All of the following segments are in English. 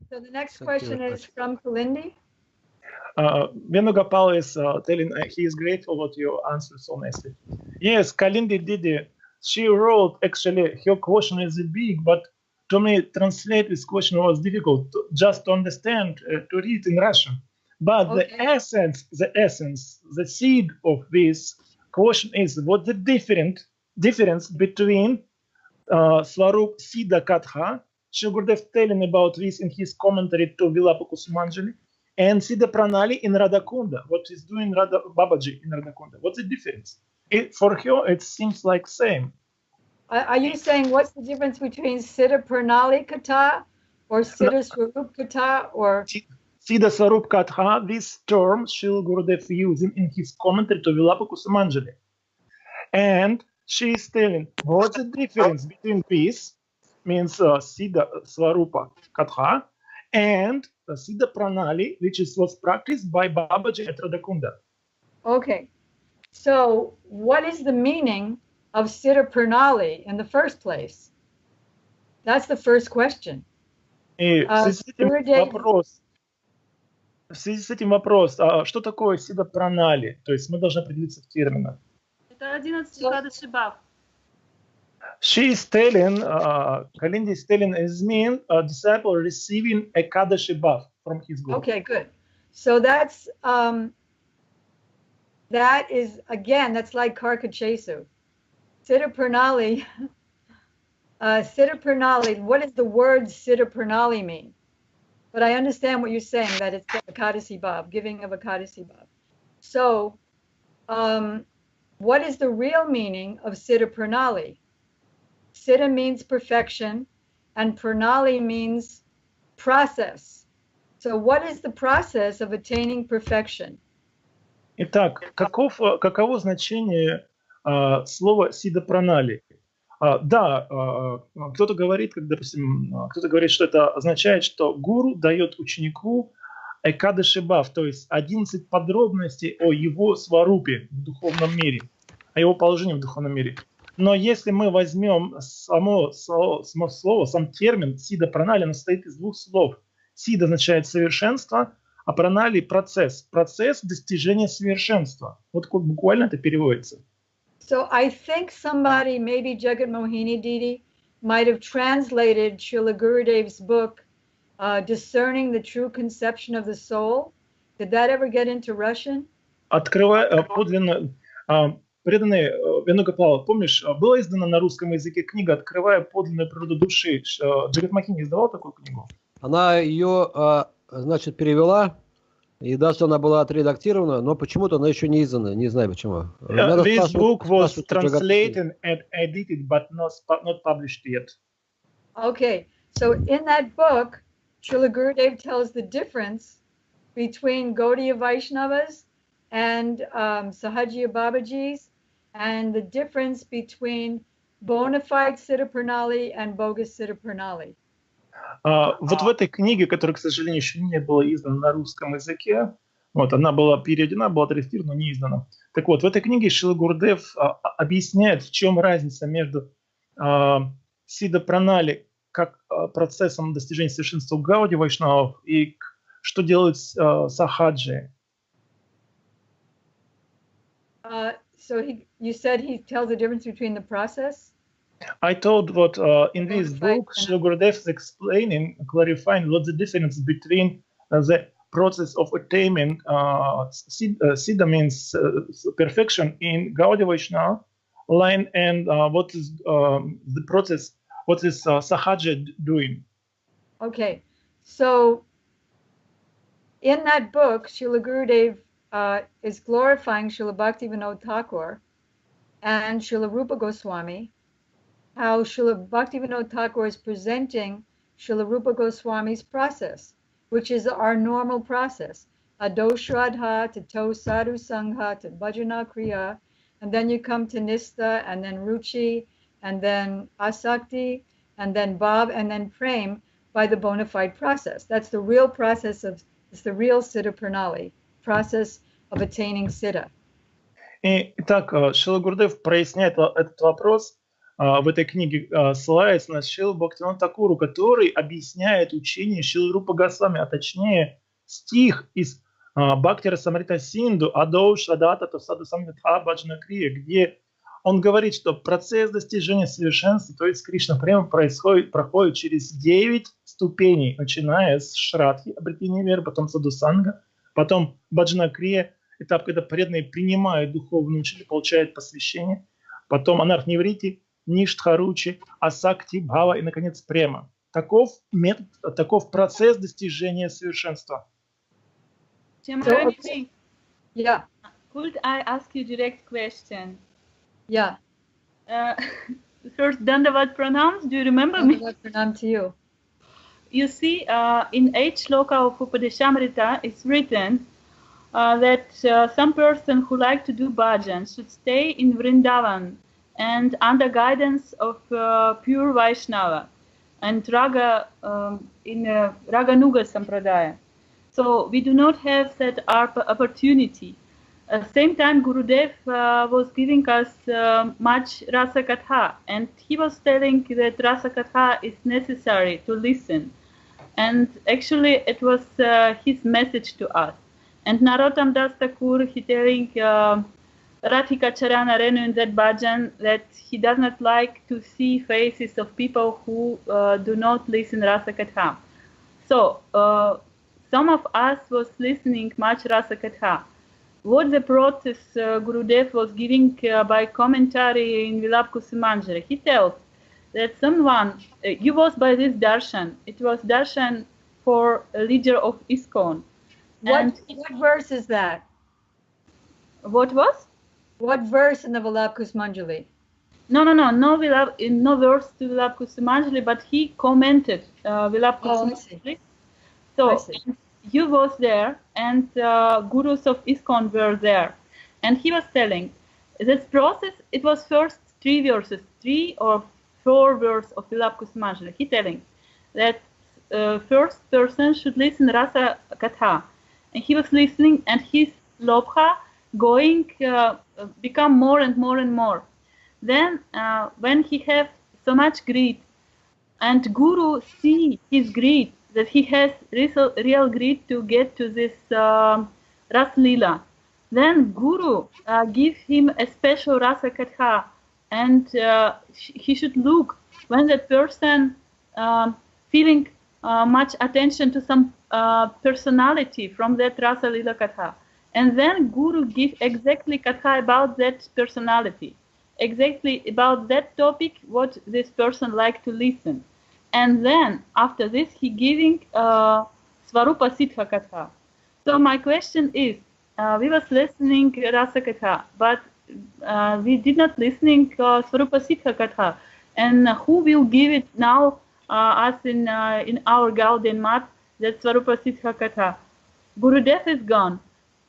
So the next question is from Kalindi. Venugopal is telling he is grateful what you answered so nicely. Yes, Kalindi Didi, she wrote, actually, her question is big, but to me, translate this question was difficult, just to understand, to read in Russian. But okay. the essence, the seed of this question is what the difference between swarupा-сиддха катха, Srila Gurudev telling about this in his commentary to Vilapa-Kusumanjali, and Siddha Pranali in Radha Kunda, what is doing Babaji in Radha Kunda. What's the difference? For her, it seems like same. Are you saying what's the difference between Siddha Pranali Katha or Siddha Swarup Katha or? Siddha Swarup Katha, this term Srila Gurudev using in his commentary to Vilapa-Kusumanjali. And she is telling what's the difference between this, means Siddha Swarupa Katha, and Siddha Pranali, which was practiced by Babaji at Radha Kunda. Okay, so what is the meaning of Siddha Pranali in the first place? That's the first question. В связи с этим вопрос, что такое Siddha Pranali? То есть мы должны определиться в терминах. Это 11 Ekadashi Bhav. She is telling, Kalindi is telling, is mean a disciple receiving Ekadashi Bhav from his guru. Okay, good. So that's that is again, that's like Karkachesu. Siddha Pranali. Siddha Pranali. What does the word Siddha Pranali mean? But I understand what you're saying, that it's Ekadashi Bhav, giving of Ekadashi Bhav. So, what is the real meaning of Siddha Pranali? Siddha means perfection, and Pranali means process. So what is the process of attaining perfection? Итак, каково значение слова Siddha Pranali? Да, кто-то говорит, допустим, кто-то говорит, что это означает, что гуру дает ученику Экадаши Бхав, то есть 11 подробностей о его сварупе в духовном мире, о его положении в духовном мире. Но если мы возьмем само слово, сам термин Siddha Pranali, он состоит из двух слов. Siddha означает совершенство, а Pranali процесс достижения совершенства. Вот буквально это переводится. So I think somebody, maybe Jagat Mohini Didi, might have translated Srila Gurudev's book, Discerning the True Conception of the Soul. Did that ever get into Russian? Открывая подлинно, преданный Венугопал, помнишь, была издана на русском языке книга «Открывая подлинную природу души». Джагат Мохини издавал такую книгу? Она ее, значит, перевела, и даже она была отредактирована, но почему-то она еще не издана, не знаю почему. This book was translated and edited, but not published yet. Okay, so in that book, Srila Gurudev tells the difference between Gaudiya Vaishnavas and Sahajiya Babajis, and the difference between bona fide Siddha Pranali and bogus Siddha Pranali. Вот в этой книге, которая, к сожалению, еще не была издана на русском языке, вот, она была переведена, была отредактирована, но не издана. Так вот, в этой книге Шрила Гурудев объясняет, в чем разница между Siddha Pranali как процессом достижения совершенства Гауди Вайшнавов и что делают сахаджи. So you said he tells the difference between the process? I told what in this book, Srila Gurudev is explaining, clarifying what's the difference between the process of attaining Siddha means perfection in Gaudiya Vaishnava line, and what is the process, what is Sahaja doing. Okay, so in that book, Srila Gurudev is glorifying Srila Bhaktivinoda Thakur and Srila Rupa Goswami, how Srila Bhaktivinoda Thakur is presenting Srila Rupa Goswami's process, which is our normal process. Ado Shraddha to To Sadhu Sangha to Bhajana Kriya, and then you come to Nistha, and then Ruchi, and then Asakti, and then Bhav, and then Prem by the bona fide process. That's the real process of, it's the real Siddha Pranali, process of attaining Siddha. Итак, Шрила Гурудев проясняет этот вопрос в этой книге ссылается на Шрилу Бхактивинода Такуру, который объясняет учение Шрилы Рупы Госвами, а точнее стих из Бхакти Расамрита Синду «Адоу Шрадата Тосаду Самвитха Баджана Крия», где он говорит, что процесс достижения совершенства, то есть Кришна Према, проходит через 9 ступеней, начиная с Шрадхи, обретения веры, потом Садусанга, потом Баджана Крия, этап, когда преданные принимают духовную учителя, получают посвящение, потом Анархневрити, Ништхаручи, Асакти, Бхава и, наконец, Према. Таков метод, таков процесс достижения совершенства. Shyamarani, Yeah, could I ask you direct question? yeah. First, Dandavat pranams. Do you remember me? Pranam to you. You see, in 8 shloka of Upadeshamrita, it's written that some person who like to do bhajan should stay in Vrindavan and under guidance of pure Vaishnava and Raga in Raganuga Sampradaya. So we do not have that opportunity. At the same time, Gurudev was giving us much Rasa Katha, and he was telling that Rasa Katha is necessary to listen. And actually, it was his message to us. And Narottam Das Thakur, he telling Radhika Charana Renu in that bhajan that he does not like to see faces of people who do not listen Rasa Katha. So some of us was listening much Rasa Katha. What the process Gurudev was giving by commentary in Vilapkusumanjari, he tells that someone, you was by this darshan, it was darshan for a leader of ISKCON. What verse is that? What was? What verse in the Vilapkusumanjali? No verse to Vilapkusumanjali, but he commented Vilapkusumanjali. So you was there, and gurus of ISKCON were there, and he was telling this process. It was first 3 verses, 3 or 4 verses of Vilapkusumanjali. He telling that first person should listen Rasa Katha, and he was listening, and his lobha going become more and more and more. Then when he have so much greed, and Guru see his greed, that he has real greed to get to this Ras Lila. Then Guru give him a special Rasa Katha, and he should look when that person feeling much attention to some personality from that Rasa Lila Katha. And then Guru give exactly Katha about that personality, exactly about that topic, what this person like to listen. And then after this, he giving swarupа-сиддха Katha. So my question is, we was listening Rasa Katha, but we did not listening swarupа-сиддха Katha. And who will give it now us in our Gaudiya Math, that swarupа-сиддха Katha? Gurudev is gone.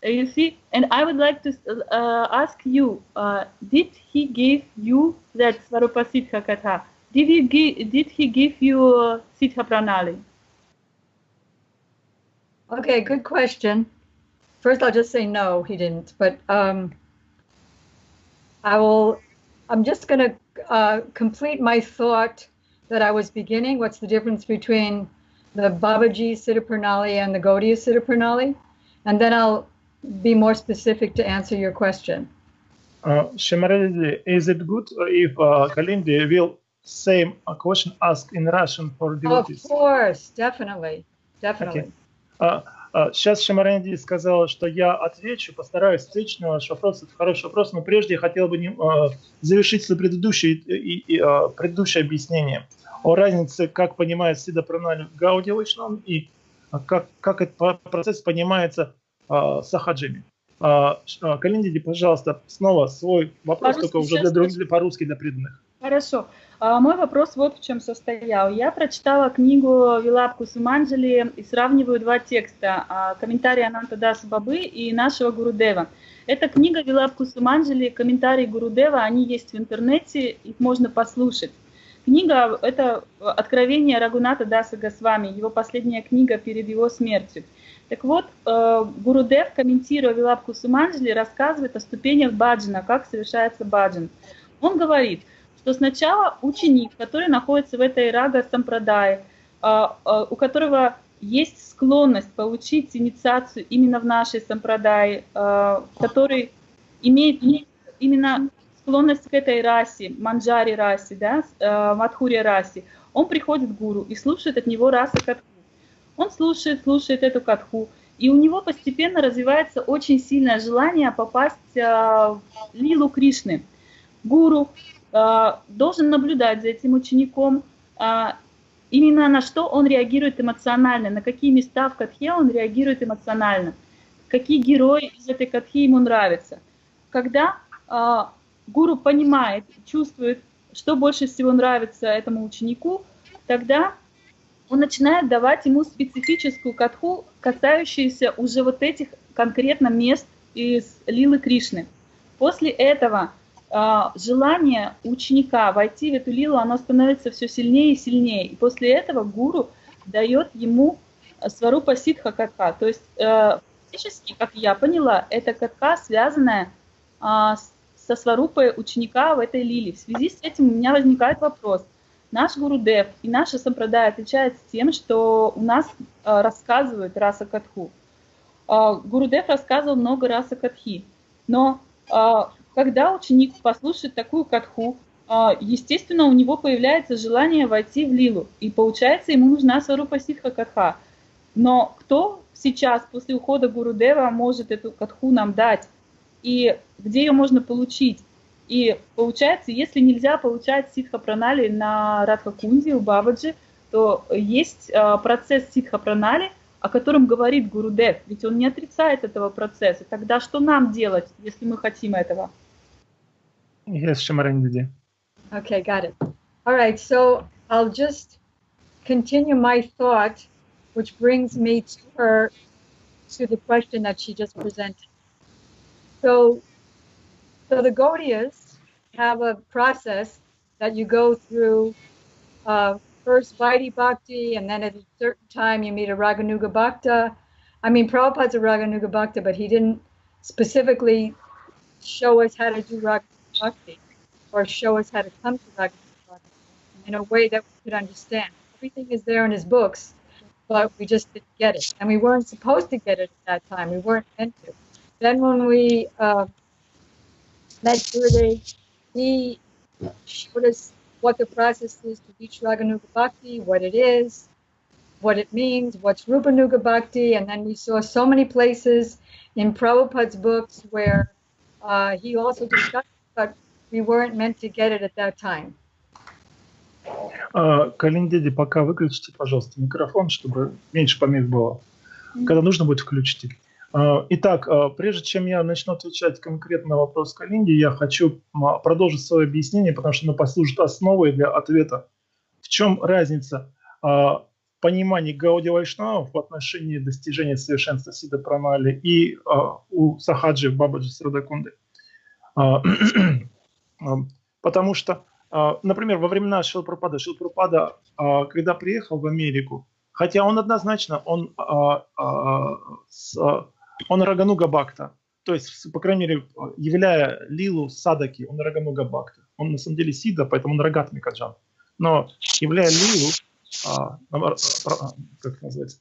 You see, and I would like to ask you, did he give you that swarupа-сиддха Katha? Did he give you Siddha Pranali? Okay, good question. First, I'll just say no, he didn't. But I'm just going to complete my thought that I was beginning. What's the difference between the Babaji Siddha Pranali and the Gaudiya Siddha Pranali? And then I'll be more specific to answer your question. Shyamarani, is it good if Kalindi will same question asked in Russian for devotees? Of course, definitely. Сейчас Шьямарани сказал, что я отвечу, постараюсь ответить на ваш вопрос. Это хороший вопрос, но прежде я хотел бы завершить свое предыдущее объяснение о разнице, как понимает Сиддха Пранали в Гаудия Вайшнавам и как этот процесс понимается сахаджами. Калиндиди, пожалуйста, снова свой вопрос, только уже по-русски для преданных. Хорошо. Мой вопрос вот в чем состоял. Я прочитала книгу Вилапкусуманджали и сравниваю 2 текста. Комментарий Анантадаса Бабы и нашего Гурудева. Эта книга Вилапкусуманджали, комментарии Гурудева, они есть в интернете, их можно послушать. Книга – это «Откровение Рагуната Даса Госвами», его последняя книга перед его смертью. Так вот, Гурудев, комментируя Вилапкусуманджали, рассказывает о ступенях баджана, как совершается баджан. Он говорит, что сначала ученик, который находится в этой рага-сампрадае, у которого есть склонность получить инициацию именно в нашей сампрадае, который имеет именно склонность к этой расе, манджари расе, да, мадхури расе, он приходит к гуру и слушает от него раса катху. Он слушает эту катху, и у него постепенно развивается очень сильное желание попасть в лилу Кришны. Гуру должен наблюдать за этим учеником, именно на что он реагирует эмоционально, на какие места в катхе он реагирует эмоционально, какие герои из этой катхи ему нравятся. Когда гуру понимает, чувствует, что больше всего нравится этому ученику, тогда он начинает давать ему специфическую катху, касающуюся уже вот этих конкретно мест из лилы Кришны. После этого желание ученика войти в эту лилу, оно становится все сильнее и сильнее. И после этого гуру дает ему сварупа-сиддха катха. То есть фактически, как я поняла, это катха, связанная со сварупой ученика в этой лиле. В связи с этим у меня возникает вопрос. Наш Гурудев и наша сампрадая отличается тем, что у нас рассказывают раса катху. Гурудев рассказывал много раса катхи, но когда ученик послушает такую катху, естественно, у него появляется желание войти в лилу, и получается, ему нужна сварупа-сиддха катха. Но кто сейчас, после ухода Гурудева, может эту катху нам дать? И где ее можно получить? И получается, если нельзя получать сиддха-пранали на Радха Кунде у бабаджи, то есть процесс сиддха-пранали, о котором говорит Гурудев, ведь он не отрицает этого процесса. Тогда что нам делать, если мы хотим этого? Yes, Шьямарани Диди. Okay, got it. All right, so I'll just continue my thought, which brings me to the question that she just presented. So the Gaudiyas have a process that you go through, first Vaidhi Bhakti, and then at a certain time you meet a Raganuga Bhakta. I mean, Prabhupada's a Raganuga Bhakta, but he didn't specifically show us how to do Raganuga Bhakti or show us how to come to Raganuga Bhakti in a way that we could understand. Everything is there in his books, but we just didn't get it. And we weren't supposed to get it at that time. We weren't meant to. Then when we met Gurudev, he showed us what the process is to reach Raganuga Bhakti, what it is, what it means, what's Rupanuga Bhakti, and then we saw so many places in Prabhupada's books where he also discussed it, but we weren't meant to get it at that time. Калиндеди, пока выключите, пожалуйста, микрофон, чтобы меньше помех было. Когда нужно будет, включите. Итак, прежде чем я начну отвечать конкретно на вопрос Калинди, я хочу продолжить свое объяснение, потому что оно послужит основой для ответа. В чем разница понимания Гаудия Вайшнавов в отношении достижения совершенства Сиддха Пранали и у Сахаджи Бабаджи с Радха Кунды? Потому что, например, во времена Шрила Прабхупада, когда приехал в Америку, хотя он однозначно, он Рагануга Бхакта, то есть, по крайней мере, являя лилу садаки, он Рагануга Бхакта. Он на самом деле Сиддха, поэтому он Рагат Микаджан. Но являя лилу, как называется,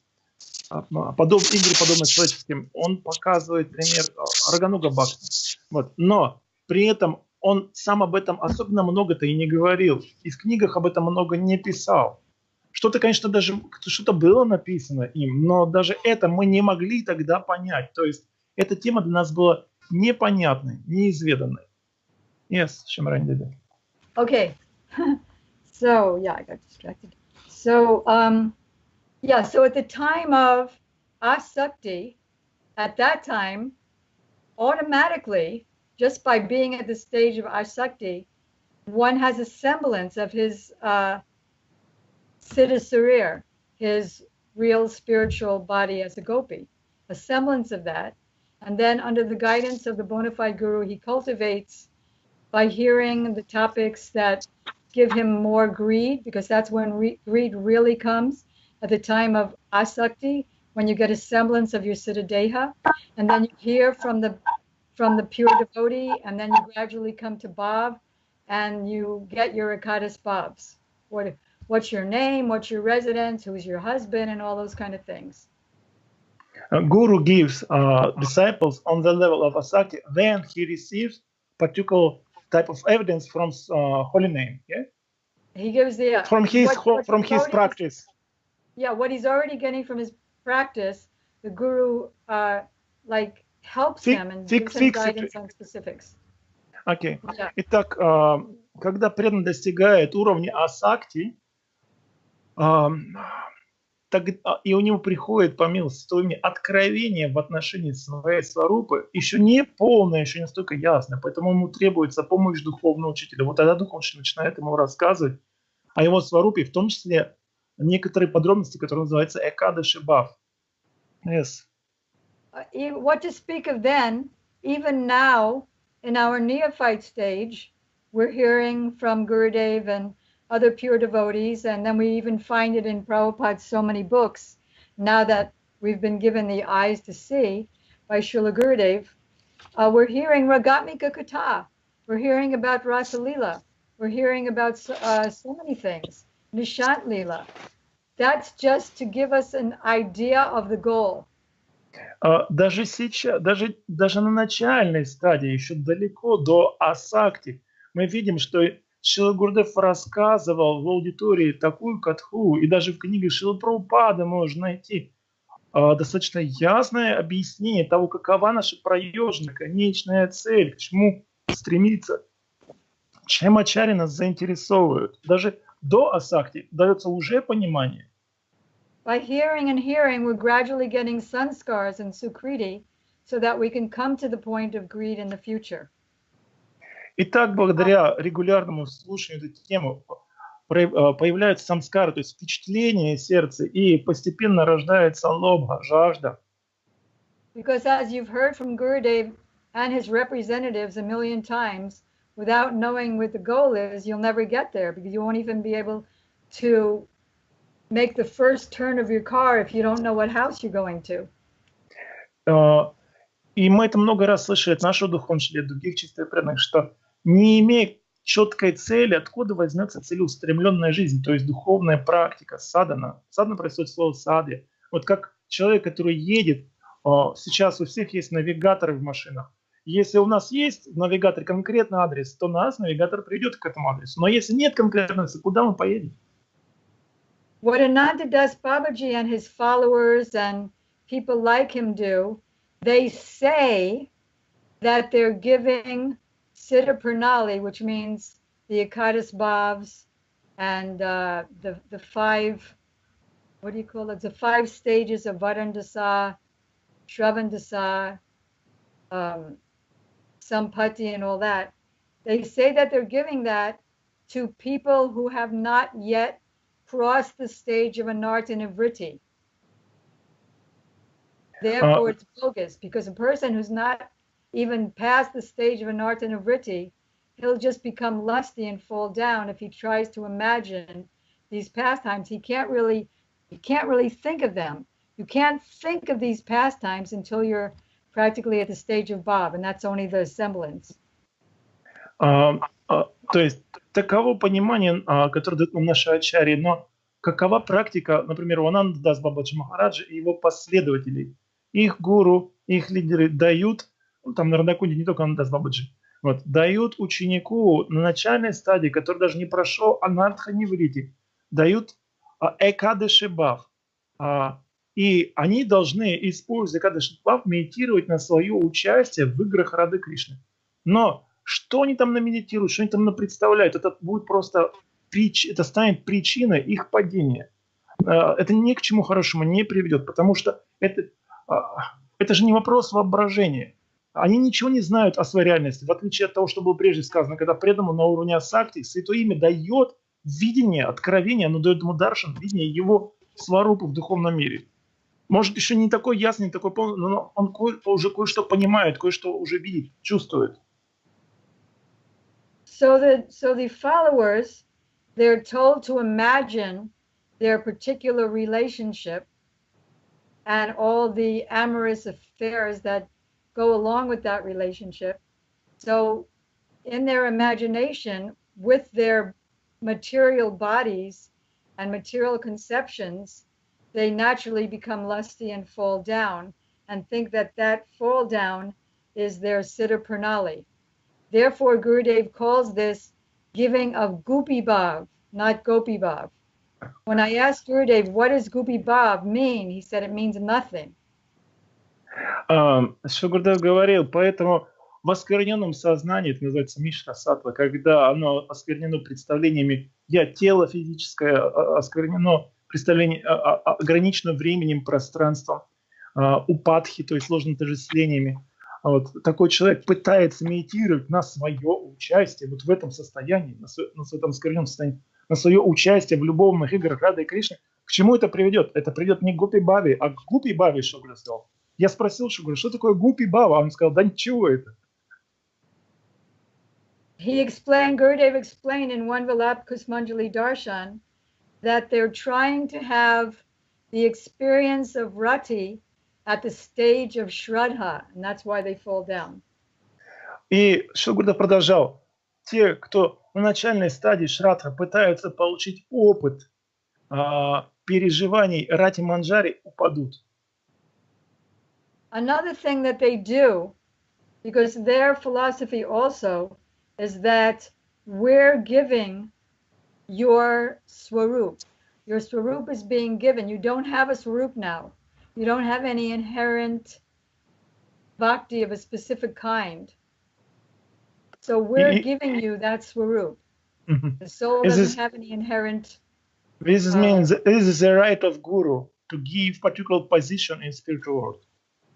игры, подобные человеческим, он показывает пример Рагануга Бхакта. Вот. Но при этом он сам об этом особенно много-то и не говорил. И в книгах об этом много не писал. Что-то, конечно, даже что-то было написано им, но даже это мы не могли тогда понять. То есть эта тема для нас была непонятной, неизведанной. Yes, Шьямарани Диди. Okay. So, yeah, I got distracted. So, so at the time of Asakti, at that time, automatically, just by being at the stage of Asakti, one has a semblance of his Siddha Sarir, his real spiritual body as a gopi, a semblance of that. And then under the guidance of the bona fide guru, he cultivates by hearing the topics that give him more greed, because that's when greed really comes, at the time of asakti, when you get a semblance of your Siddha Deha. And then you hear from the pure devotee, and then you gradually come to Bhav, and you get your Ekadis Bhavs. What's your name, what's your residence, who's your husband, and all those kind of things. Guru gives disciples on the level of asakti, then he receives particular type of evidence from holy name. Yeah, he gives the from his practice. Yeah, what he's already getting from his practice, the guru like helps him and gives him guidance on specifics. Окей. Итак, когда преданный достигает уровня асакти, и у него приходит, по милости Святого, откровение в отношении своей сварупы, еще не полное, еще не столько ясно, поэтому ему требуется помощь духовного учителя. Вот тогда духовный учитель начинает ему рассказывать о его сварупе, в том числе некоторые подробности, которые называются Экадаши Бхав. Yes. What to speak of then, even now, in our neophyte stage, we're hearing from Gurudev and other pure devotees, and then we even find it in Prabhupada's so many books, now that we've been given the eyes to see by Srila Gurudev. We're hearing Ragatmika Katha, we're hearing about Rasa Leela, we're hearing about so many things, Nishant Leela. That's just to give us an idea of the goal. Даже сейчас, даже на начальной стадии, еще далеко до асакти, мы видим, что Шрила Гурудев рассказывал в аудитории такую катху, и даже в книге Шрилы Прабхупады можно найти достаточно ясное объяснение того, какова наша проежная, конечная цель, к чему стремиться, чем ачарьи нас заинтересовывают. Даже до асакти дается уже понимание. By hearing and hearing, we're gradually getting sanskars and sukriti so that we can come to the point of greed in the future. Итак, благодаря регулярному слушанию этой темы появляются самскары, то есть впечатления сердца, и постепенно рождается лобха, жажда. Because as you've heard from Gurudev and his representatives a million times, without knowing what the goal is, you'll never get there, because you won't even be able to make the first turn of your car if you don't know what house you're going to. И мы это много раз слышали от нашего духовного учителя, других чистых преданных, что не имея четкой цели, откуда возьмется целеустремленная жизнь, то есть духовная практика, садхана. Садхана происходит слово садхи. Вот как человек, который едет, сейчас у всех есть навигаторы в машинах. Если у нас есть в навигаторе конкретный адрес, то нас навигатор приведет к этому адресу. Но если нет конкретного адреса, куда мы поедем? What Ananta Das Babaji and his followers and people like him do, they say that they're giving Siddha Pranali, which means the Ekadis Bhavs and the five, what do you call it? The 5 stages of Varandasa, Shravandasa, Sampati, and all that. They say that they're giving that to people who have not yet crossed the stage of anartha nivritti. Therefore, it's bogus, because a person who's not even past the stage of anartha nivritti, he'll just become lusty and fall down if he tries to imagine these pastimes. He can't really think of them. You can't think of these pastimes until you're practically at the stage of Bhav, and that's only the semblance. То есть таково понимание, которое дают нам наши ачарьи, но какова практика, например, у Ананды Дас Бабаджи Махараджа и его последователей? Их гуру, их лидеры дают, там на Радха Кунде не только Ананда Дас Бабаджи, вот, дают ученику на начальной стадии, который даже не прошел анартха ниврити, дают Экадаши Бхав. И они должны, используя Экадаши Бхав, медитировать на свое участие в играх Рады Кришны. Но что они там намедитируют, что они там представляют, это будет просто это станет причиной их падения. Это ни к чему хорошему не приведет, потому что это же не вопрос воображения. Они ничего не знают о своей реальности, в отличие от того, что было прежде сказано, когда преданному на уровне асакти Святое Имя дает видение, откровение, оно дает ему даршан, видение его сварупы в духовном мире. Может, еще не такой ясный, не такой полный, но он уже кое-что понимает, кое-что уже видит, чувствует. So the followers, they're told to imagine their particular relationship and all the amorous affairs that go along with that relationship. So in their imagination, with their material bodies and material conceptions, they naturally become lusty and fall down and think that that fall down is their siddha pranali. Therefore, Gurudev calls this giving of Gopi Bhav, not Gopi Bhav. When I asked Gurudev, what does Gopi Bhav mean? He said it means nothing. Что Гурдев говорил, поэтому в оскверненном сознании, это называется мишра саттва, когда оно осквернено представлениями «я» тело физическое, осквернено представление, ограничено временем, пространством, упадхи, то есть ложными отождествлениями. Вот. Такой человек пытается медитировать на свое участие вот в этом состоянии, на этом оскверненном состоянии, на свое участие в любовных играх Рады и Кришны. К чему это приведет? Это приведет не к Гопи Бхаве, а к Гупи Бхаве, что Гуру сказал. Я спросил Шугуру, что такое Гупи Бхава? Он сказал, да ничего это. Gurudev explained in one Vilapa Kusmanjali Darshan that they're trying to have the experience of rati at the stage of Shraddha, and that's why they fall down. И Шугурдев продолжал. Те, кто на начальной стадии Шрадха пытаются получить опыт переживаний рати манджари, упадут. Another thing that they do, because their philosophy also is that we're giving your swarup. Your swarup is being given. You don't have a swarup now. You don't have any inherent bhakti of a specific kind. So we're giving you that swarup. The soul doesn't have any inherent... This means this is the right of Guru to give particular position in spiritual world.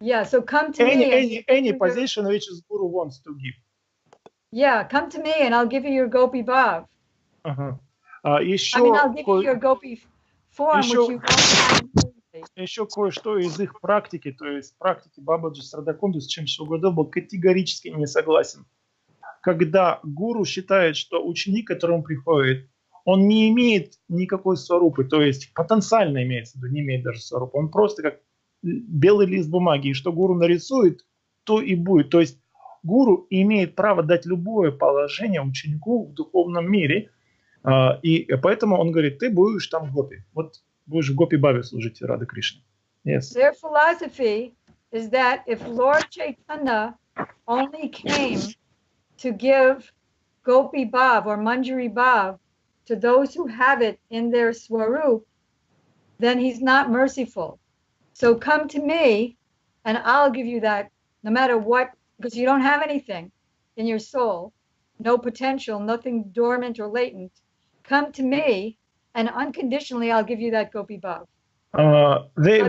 Yeah, so come to me. Any position which is Guru wants to give. Yeah, come to me and I'll give you your Gopi Bhav. I'll give you your Gopi form, which you won't have. Еще кое-что из их практики, то есть практики бабаджи с Радха Кунды, с чем Шугурдев был категорически не согласен. Когда гуру считает, что ученик, к которому приходит, он не имеет никакой сварупы, то есть потенциально имеется в виду, не имеет даже сварупы, он просто как белый лист бумаги, и что гуру нарисует, то и будет. То есть гуру имеет право дать любое положение ученику в духовном мире, и поэтому он говорит, ты будешь там в гопи, вот будешь в гопи бхаве служить Рады Кришне. Yes. Their philosophy is that if Lord Chaitanya only came to give Gopi Bhav or Manjari Bhav to those who have it in their swarup, then he's not merciful. So come to me and I'll give you that no matter what, because you don't have anything in your soul, no potential, nothing dormant or latent. Come to me and unconditionally I'll give you that Gopi Bhav. They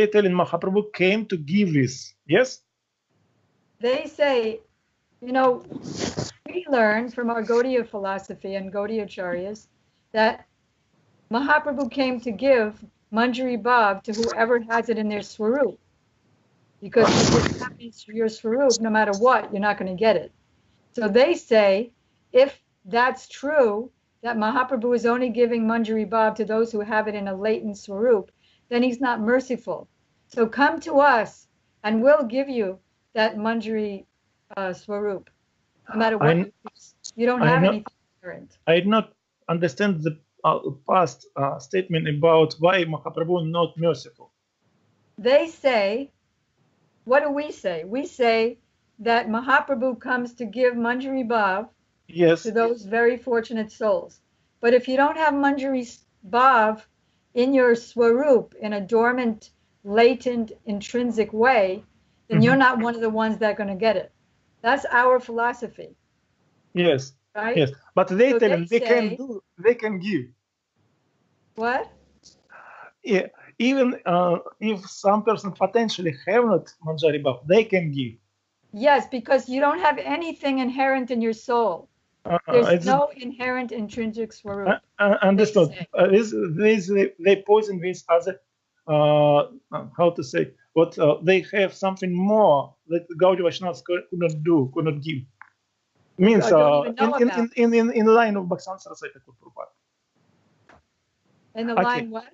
telling Mahaprabhu came to give this, yes? They say, you know, we learn from our Gaudiya philosophy and Gaudiya Acharyas that Mahaprabhu came to give Manjari Bhav to whoever has it in their swarup. Because if it happens to your swarup, no matter what, you're not going to get it. So they say, if that's true, that Mahaprabhu is only giving Manjari Bhav to those who have it in a latent swarup, then he's not merciful. So come to us and we'll give you that Manjari swarup. No matter what, you don't have anything different. I did not understand the past statement about why Mahaprabhu is not merciful. They say, what do we say? We say that Mahaprabhu comes to give Manjari Bhav to those very fortunate souls. But if you don't have Manjari Bhav in your swarup, in a dormant, latent, intrinsic way, then you're not one of the ones that are going to get it. That's our philosophy. Yes. Right? Yes. But they tell them they can give. What? Yeah. Even if some person potentially have not Manjari Bhav, they can give. Yes, because you don't have anything inherent in your soul. There's no inherent intrinsic swarup. Understood. They poison this as a, how to say, what they have something more that Gaudiya Vaishnavas could not give. Means in line of Bhaksan Saraswati Prabhupada. In the line what?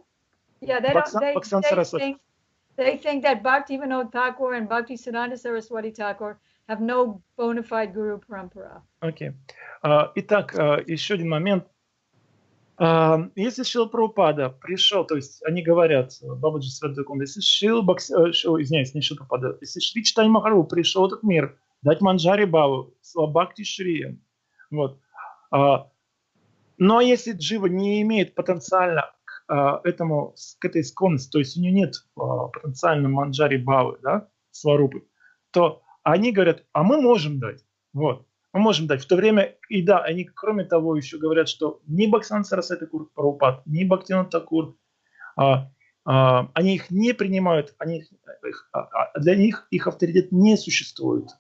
Yeah, they don't. They think that Bhakti Vinod Thakur and Bhakti Siddhanta Saraswati Thakur have no bona fide guru parampara. Окей. Итак, еще один момент. Если Шрила Прабхупада пришел, то есть они говорят, бабаджи с Радха Кунды, если извиняюсь, не Шрила Прабхупада, если Шри Чайтанья Махапрабху пришел в этот мир, дать манджари баву, бхакти Шри, вот. Но если джива не имеет потенциально к этой склонности, то есть у нее нет потенциально манджари бавы, да, сварупы, то они говорят, а мы можем дать, вот. Мы можем дать. В то время, и да, они, кроме того, еще говорят, что ни Бхактисиданта Сарасвати Такур Прабхупад, ни Бхактивинода Такур, они их не принимают, для них их авторитет не существует.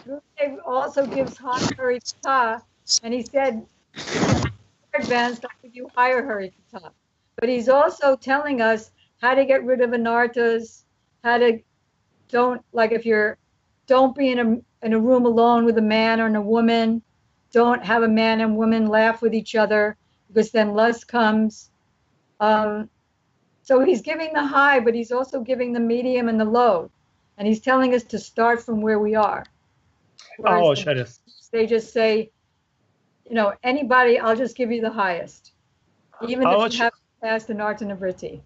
Gurudev also gives Harikatha, and he said, advanced, I give you higher Harikatha. But he's also telling us how to get rid of anarthas, how to don't be in a room alone with a man or a woman. Don't have a man and woman laugh with each other, because then lust comes. So he's giving the high, but he's also giving the medium and the low. And he's telling us to start from where we are. They just say, anybody, I'll just give you the highest. Even if you haven't passed an Artha Nivritti.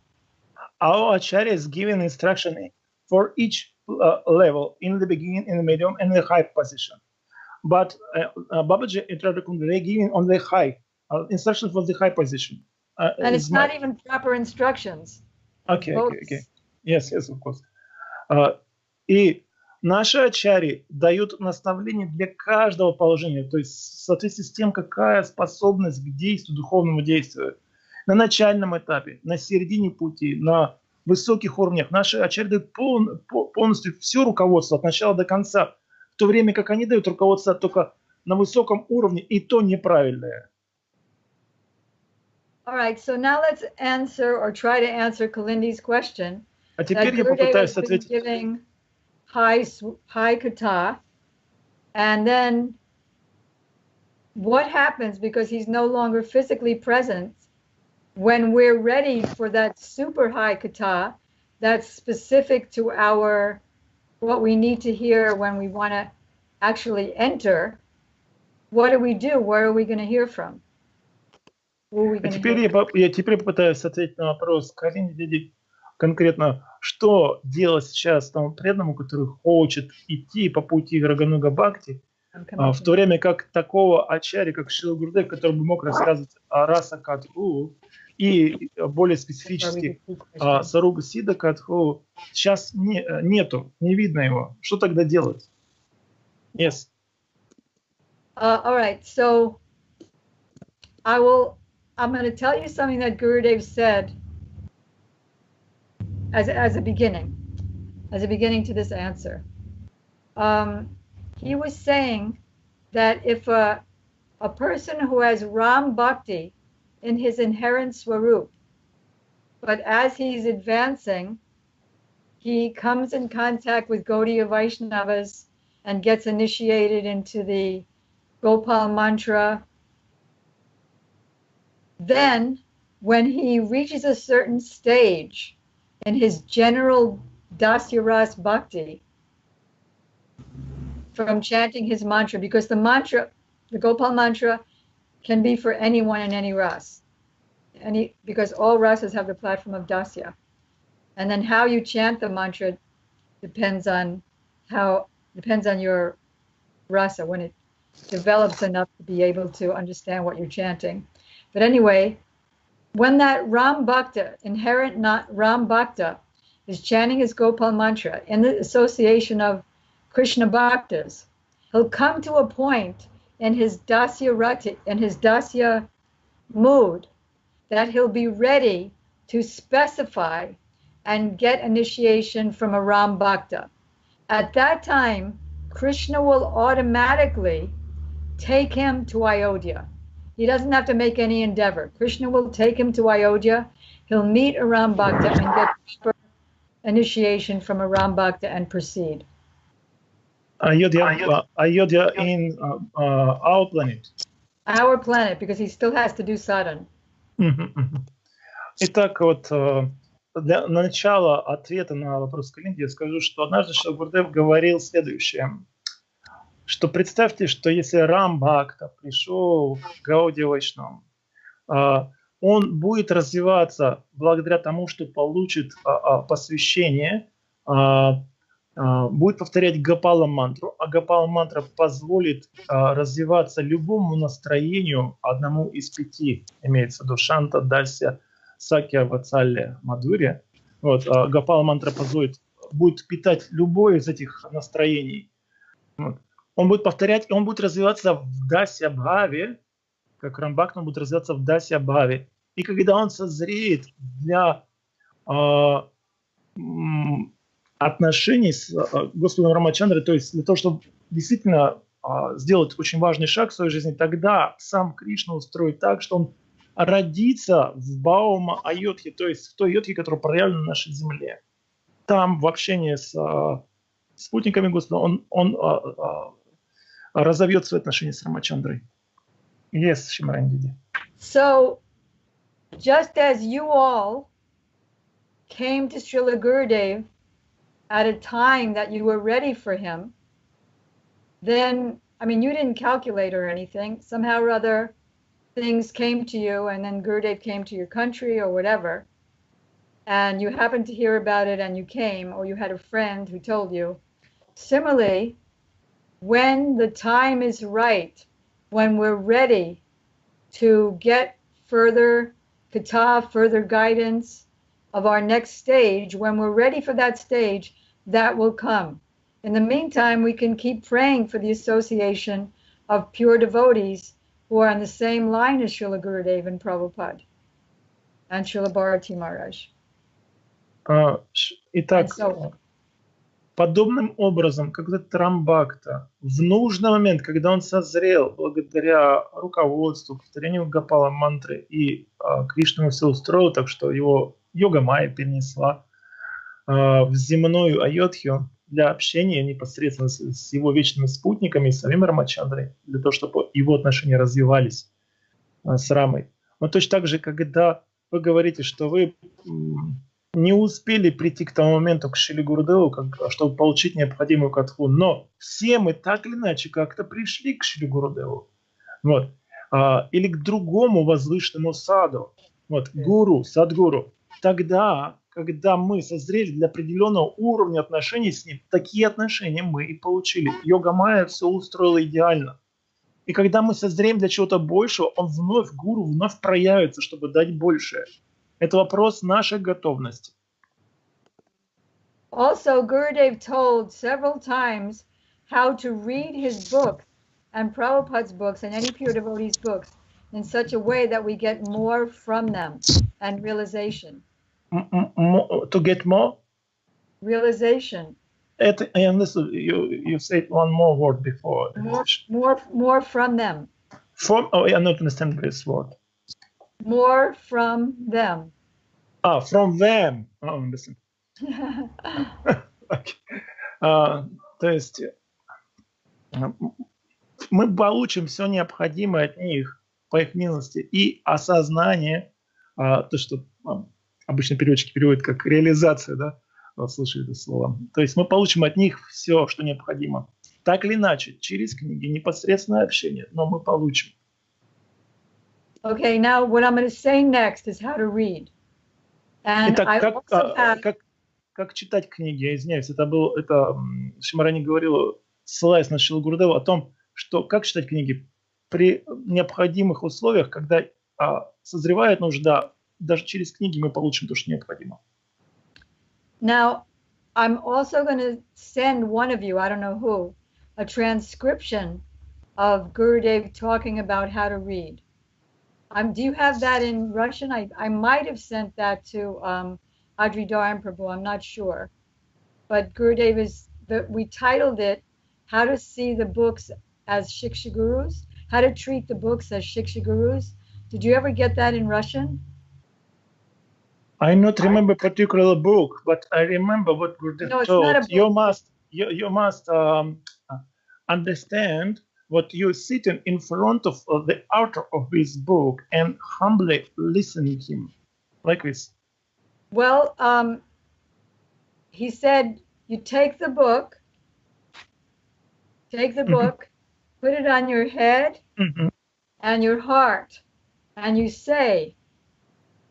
Our Acharya is giving instruction for each level, in the beginning, in the medium, and the high position. But Babaji and Radha Kunda, they're giving on the high, instruction for the high position. And it's not even proper instructions. Okay. Yes, of course. И наши ачарьи дают наставления для каждого положения, то есть в соответствии с тем, какая способность к действию, духовному действию. На начальном этапе, на середине пути, на высоких уровнях. Наши ачарьи дают полностью все руководство от начала до конца, в то время как они дают руководство только на высоком уровне, и то неправильное. All right, so now let's answer or try to answer Kalindi's question. А теперь я попытаюсь ответить. Giving high katha, and then what happens because he's no longer physically present when we're ready for that super high katha that's specific to what we need to hear when we want to actually enter? What do we do? Where are we going to hear from? Теперь я попытаюсь ответить на вопрос Калинди конкретно, что делать сейчас тому преданному, который хочет идти по пути Рагануга Бхакти, в то время как такого ачарьи, как Шрила Гурудев, который бы мог рассказывать о раса катху и более специфически сварупа-сиддха катху, сейчас нету, не видно его. Что тогда делать? Yes. All right, so I'm going to tell you something that Gurudev said as a beginning to this answer. He was saying that if a person who has Ram Bhakti in his inherent swarup, but as he's advancing, he comes in contact with Gaudiya Vaishnavas and gets initiated into the Gopal mantra, then when he reaches a certain stage in his general Dasya Ras Bhakti, from chanting his mantra, because the Gopal mantra can be for anyone in any ras, because all rasas have the platform of Dasya. And then how you chant the mantra depends on your rasa, when it develops enough to be able to understand what you're chanting. But anyway, when that Ram Bhakta, inherent Ram Bhakta, is chanting his Gopal mantra in the association of Krishna Bhaktas, he'll come to a point in his Dasya Rati, in his Dasya mood, that he'll be ready to specify and get initiation from a Ram Bhakta. At that time, Krishna will automatically take him to Ayodhya. He doesn't have to make any endeavor. Krishna will take him to Ayodhya. He'll meet a Ram Bhakta and get proper initiation from a Ram Bhakta and proceed. Ayodhya in our planet. Our planet, because he still has to do sadhana. Итак, вот для начала ответа на вопрос Калинди я скажу, что однажды Шрила Гурудев говорил следующее, что представьте, что если Рамбхакта пришел к Гауди Вайшнавам, он будет развиваться благодаря тому, что получит посвящение, будет повторять Гопала мантру, а Гопала мантра позволит развиваться любому настроению одному из 5, имеется в виду Шанта, Далься, Сакья, Вацалия, Мадхурья. Вот, Гопала мантра позволит, будет питать любое из этих настроений. Вот. Он будет повторять, и он будет развиваться в Дасья Бхаве, как Рамбхакта, он будет развиваться в Дасья Бхаве. И когда он созреет для отношений с Господом Рамачандрой, то есть для того, чтобы действительно сделать очень важный шаг в своей жизни, тогда сам Кришна устроит так, что он родится в Баума Айодхе, то есть в той Йодхе, которая проявлена на нашей земле. Там в общении с спутниками Господа он разовьет свои отношения с Рамачандрой. Yes, Шьямарани Диди. So, just as you all came to Srila Gurudev at a time that you were ready for him, then, I mean, you didn't calculate or anything. Somehow or other, things came to you, and then Gurudev came to your country or whatever, and you happened to hear about it and you came, or you had a friend who told you. Similarly, when the time is right, when we're ready to get further kata, further guidance of our next stage, when we're ready for that stage, that will come. In the meantime, we can keep praying for the association of pure devotees who are on the same line as Srila Gurudev and Prabhupada and Srila Bharati Maharaj. Итак, подобным образом, как этот Рамбхакта в нужный момент, когда он созрел, благодаря руководству, повторению Гопала мантры, и Кришна все устроил, так что его йога майя перенесла в земную Айодхью для общения непосредственно с его вечными спутниками, с самим Рамачандрой, для того, чтобы его отношения развивались с Рамой. Но точно так же, когда вы говорите, что вы не успели прийти к тому моменту, к Шриле Гурудеву, чтобы получить необходимую катху, но все мы так или иначе как-то пришли к Шриле Гурудеву, вот, или к другому возвышенному саду, вот, гуру, садгуру. Тогда, когда мы созрели для определенного уровня отношений с ним, такие отношения мы и получили. Йога майя все устроила идеально. И когда мы созреем для чего-то большего, он вновь, гуру, вновь проявится, чтобы дать большее. Это вопрос нашей готовности. Also, Gurudev told several times how to read his book and Prabhupada's books and any pure devotee's books in such a way that we get more from them and realization. To get more? Realization. I understood. You said one more word before. More from them. From? Oh, I don't understand this word. More from them. From them. Oh, understand. Okay. То есть мы получим все необходимое от них по их милости и осознание, то, что обычно переводчики переводят как реализация, да, вот слышали это слово. То есть мы получим от них все, что необходимо. Так или иначе, через книги, непосредственное общение, но мы получим. Okay, now what I'm going to say next is how to read. And Итак, как читать книги? Я извиняюсь, это Шьямарани говорила, ссылаясь на Шрилу Гурудева, о том, что как читать книги при необходимых условиях, когда созревает нужда, даже через книги мы получим то, что необходимо. Now, I'm also going to send one of you, I don't know who, a transcription of Gurudev talking about how to read. Do you have that in Russian? I might have sent that to Adri Dharam Prabhu, I'm not sure. But Gurudev we titled it, How to See the Books as Shiksha Gurus, How to Treat the Books as Shiksha Gurus. Did you ever get that in Russian? I not remember particular book, but I remember what Gurudev told. Not a book. You must understand what you're sitting in front of the author of this book and humbly listen to him. like this? Well, he said, you take the book, put it on your head and your heart, and you say,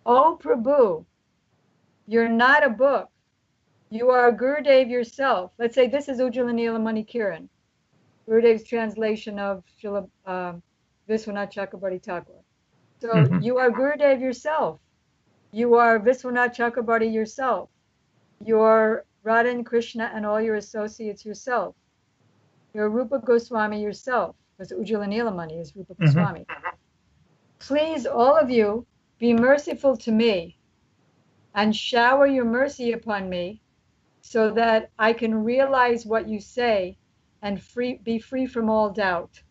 "Oh Prabhu, you're not a book. You are Gurudev yourself." Let's say this is Ujjvala Nilamani Kiran, Gurudev's translation of Srila Viswanath Chakrabarti Thakur. So you are Gurudev yourself. You are Viswanath Chakrabarti yourself. You're Radha and Krishna and all your associates yourself. You're Rupa Goswami yourself, because Ujjvala Nilamani is Rupa Goswami. Please, all of you, be merciful to me and shower your mercy upon me so that I can realize what you say and be free from all doubt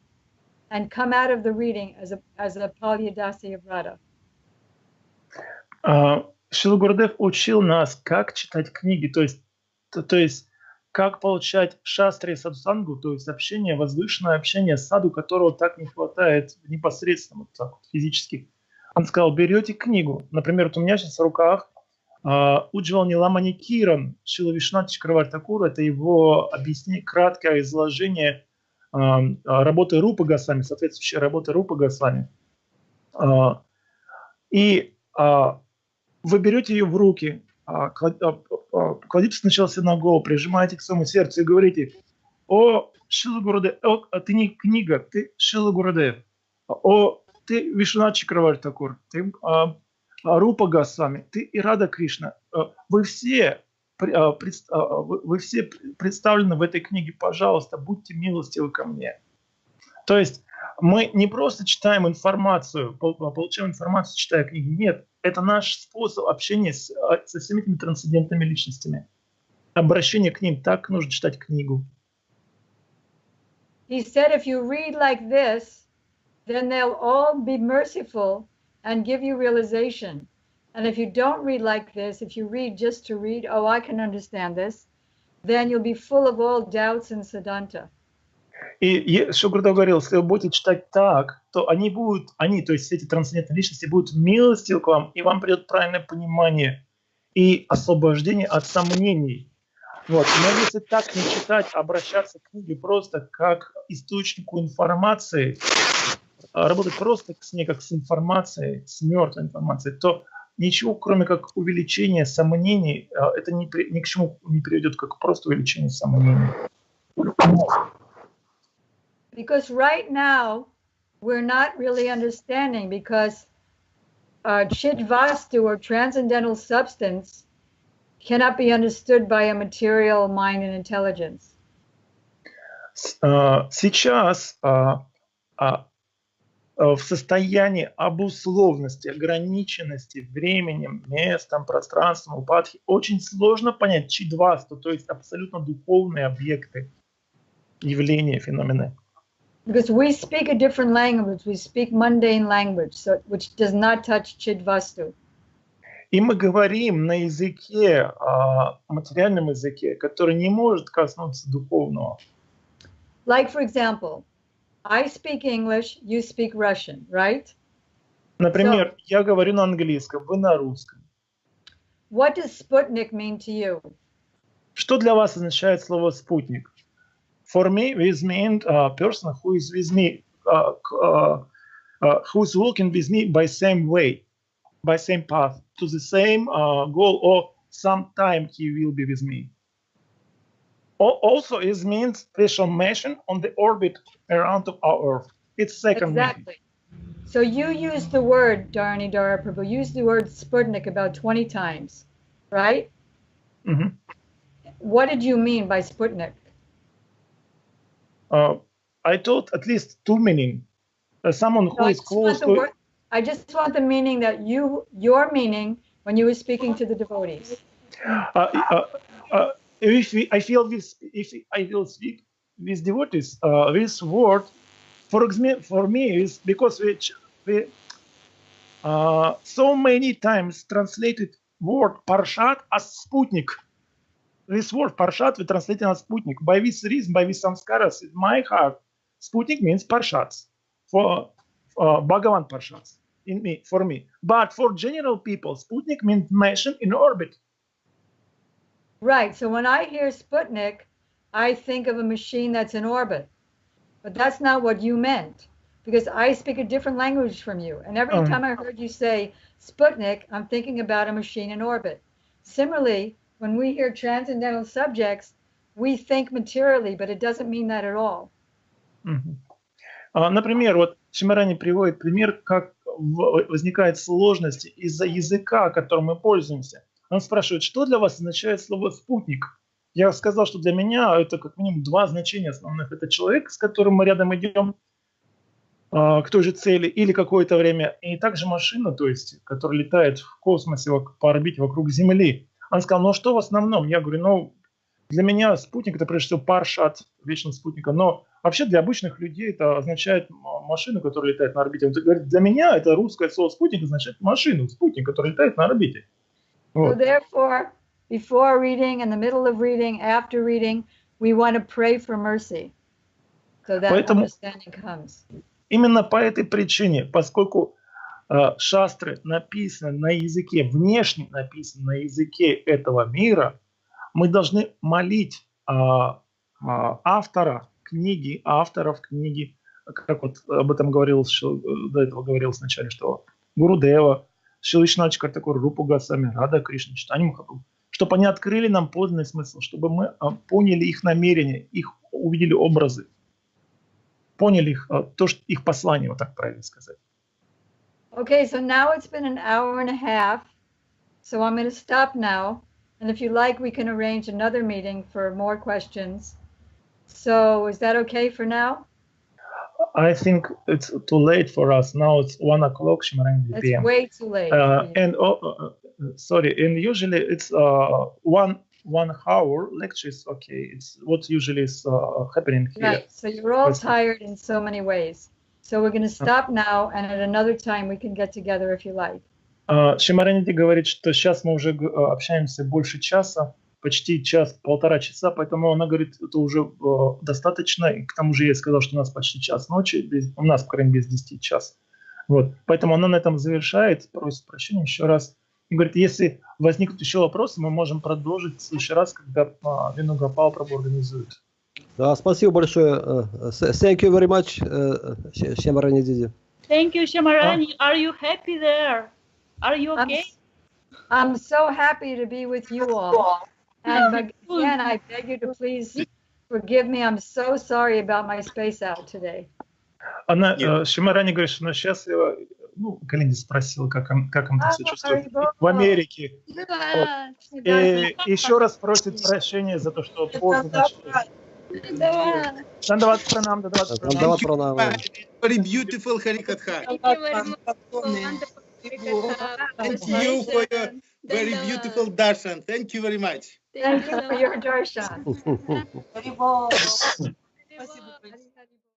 and come out of the reading as a Palyadasi of Radha. Шрила Гурудев учил нас, как читать книги, то есть как получать шастри садхусангу, то есть общение, возвышенное общение с саду, которого так не хватает непосредственно, вот так вот, физически. Он сказал, берете книгу, например, вот у меня сейчас в руках Ujjvala Nilamani Kiran Шрила Вишванатха Чакраварти Тхакура, это его объяснение, краткое изложение работы Рупы Госвами, соответствующей работы Рупы Госвами. И вы берете ее в руки, кладите сначала себе на голову, прижимаете к своему сердцу и говорите: «О, Шрила Гурудев, ты не книга, ты Шрила Гурудев. О, ты Вишванатха Чакраварти Тхакур, ты Рупа Госвами, ты и Радха Кришна. Вы все представлены в этой книге, пожалуйста, будьте милостивы ко мне». То есть мы не просто читаем информацию, получаем информацию, читая книги. Нет, это наш способ общения со всеми этими трансцендентными личностями. Обращение к ним, так нужно читать книгу. He said, if you read like this, then they'll all be merciful and give you realization. And if you don't read like this, if you read just to read, oh, I can understand this, then you'll be full of all doubts and siddhanta. И что Гурудев говорил, если вы будете читать так, то то есть эти трансцендентные личности, будут милостивы к вам, и вам придет правильное понимание и освобождение от сомнений. Вот. Но если так не читать, обращаться к книге просто как к источнику информации, работать просто с ней как с информацией, с мертвой информацией, то ничего, кроме как увеличения сомнений, это ни к чему не приведет, как просто увеличение сомнений. Because right now, we're not really understanding, because Chidvastu, or transcendental substance, cannot be understood by a material mind and intelligence. Сейчас в состоянии обусловленности, ограниченности временем, местом, пространством, упадхи, очень сложно понять чидвасту, то есть абсолютно духовные объекты, явления, феномены. Because we speak a different language, we speak mundane language, so, which does not touch Chidvastu. И мы говорим на языке, материальном языке, который не может коснуться духовного. Like, for example, I speak English, you speak Russian, right? Например, я говорю на английском, вы на русском. What does Sputnik mean to you? Что для вас означает слово «спутник»? For me, this means a person who is with me, who is walking with me by same way, by same path, to the same goal, or sometime he will be with me. Also, it means special mission on the orbit around of our Earth. It's second Exactly. Meaning. So you use the word, Dharani Dara Prabhu, use the word Sputnik about 20 times, right? Mm-hmm. What did you mean by Sputnik? I thought at least two meaning. Someone who is close to... I just want the meaning that your meaning when you were speaking to the devotees. If I will speak with devotees, this word, for me is because we so many times translated word parshat as sputnik. This word parshat we translated as sputnik. By this reason, by this samskaras in my heart, sputnik means parshats, for Bhagavan parshats. for me. But for general people, Sputnik means mission in orbit. Right. So when I hear Sputnik, I think of a machine that's in orbit. But that's not what you meant, because I speak a different language from you. And every time I heard you say Sputnik, I'm thinking about a machine in orbit. Similarly, when we hear transcendental subjects, we think materially, but it doesn't mean that at all. Например, вот Шьямарани приводит пример, как возникает сложность из-за языка, которым мы пользуемся. Он спрашивает, что для вас означает слово «спутник»? Я сказал, что для меня это как минимум два значения основных. Это человек, с которым мы рядом идем к той же цели или какое-то время, и также машина, то есть, которая летает в космосе по орбите вокруг Земли. Он сказал, ну что в основном? Я говорю, ну для меня спутник это прежде всего паршат, вечность спутника, но вообще для обычных людей это означает машину, которая летает на орбите. Он говорит, для меня это русское слово спутник означает машину, спутник, который летает на орбите. Вот. So therefore, before reading, in the middle of reading, after reading, we want to pray for mercy. So that understanding comes. Именно по этой причине, поскольку шастры написаны на языке, внешне написаны на языке этого мира, мы должны молить авторов книги, как вот об этом говорил, до этого говорил сначала, что Гурудева, Шрила Вишванатха Такур, Рупу Госвами, Радха Кришна, Чайтанья Махапрабху, чтобы они открыли нам подлинный смысл, чтобы мы поняли их намерения, их увидели образы, поняли их послание, вот так правильно сказать. Okay, so now it's been an hour and a half, so I'm going to stop now. And if you like, we can arrange another meeting for more questions. So is that okay for now? I think it's too late for us. Now it's 1 o'clock, Shьямarani It's PM. way too late. And usually it's 1 hour lecture is okay. It's what usually is happening here. Right, so you're all tired in so many ways. So we're going to stop now, and at another time we can get together if you like. Шьямарани говорит, что сейчас мы уже общаемся больше часа, почти полтора часа, поэтому она говорит, это уже достаточно, и к тому же я сказал, что у нас почти час ночи, у нас, по крайней мере, без 10 час. Вот. Поэтому она на этом завершает, просит прощения еще раз. И говорит, если возникнут еще вопросы, мы можем продолжить в следующий раз, когда Венугопал Прабху организует. Да, спасибо большое. Thank you very much, Шьямарани Диди. Thank you, Шьямарани. Are you happy there? Are you okay? I'm so happy to be with you all. And again, I beg you to please forgive me. I'm so sorry about my space out today. Она, Шьямарани говорит, что она счастлива. Ну, Галина спросила, как он себя чувствует в Америке. Вот. И еще раз просит прощения за то, что поздно начали. Дандават пранам. Very beautiful Харикатха. Thank you for your very beautiful darshan. Thank you very much. Thank you for your darshan.